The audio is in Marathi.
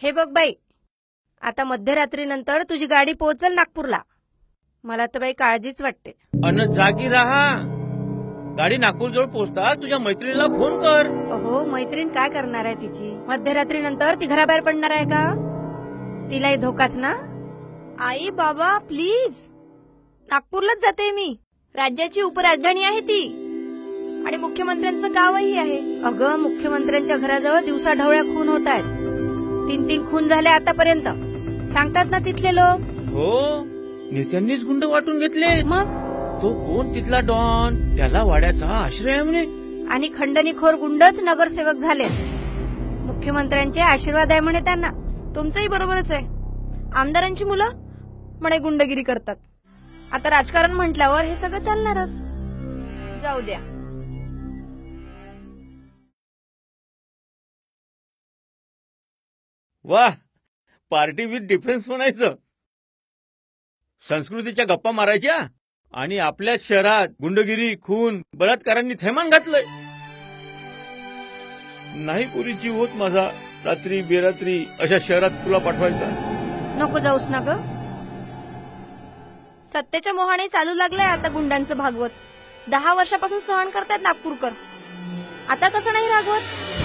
हे बघ बाई, आता मध्यरात्रीनंतर तुझी गाडी पोहोचल नागपूरला. मला तर बाई काळजीच वाटते. अन जागी राहा. गाडी नागपूर जवळ पोहोचता तुझ्या मैत्रिणीला फोन कर. अहो, मैत्रीण काय करणार आहे तिची? मध्यरात्रीनंतर ती घराबाहेर पडणार आहे का? तिलाही धोकाच ना. आई बाबा प्लीज, नागपूरलाच जाते मी. राज्याची उपराजधानी आहे ती आणि मुख्यमंत्र्यांचं गावही आहे. अगं, मुख्यमंत्र्यांच्या घराजवळ दिवसा ढवळ्या खून होत आहेत. 3 खून झाले आतापर्यंत, सांगतात ना तिथले लोक. हो, नेत्यांनीच गुंड वाटून घेतले. मग तो कोण तिथला डॉन, त्याला वाड्याचा आश्रय आहे म्हणे. आणि खंडणीखोर गुंडच नगरसेवक झाले. मुख्यमंत्र्यांचे आशीर्वाद आहे म्हणे त्यांना. तुमचंही बरोबरच आहे. आमदारांची मुलं म्हणे गुंडगिरी करतात. आता राजकारण म्हटल्यावर हे सगळं चालणारच. जाऊ द्या. वाह, पार्टी विथ डिफरन्स म्हणायचं. संस्कृतीच्या गप्पा मारायच्या आणि आपल्या शहरात गुंडगिरी, खून, बलात्कारांनी थैमान घातलंय. नाही पुरीची होत माझा रात्री बेरात्री अशा शहरात तुला पाठवायचा. नको जाऊस ना ग. सत्तेच्या मोहाने चालू लागलाय आता गुंडांचं भागवत. 10 वर्षापासून सहन करतायत नागपूरकर. आता कसं नाही रागवत?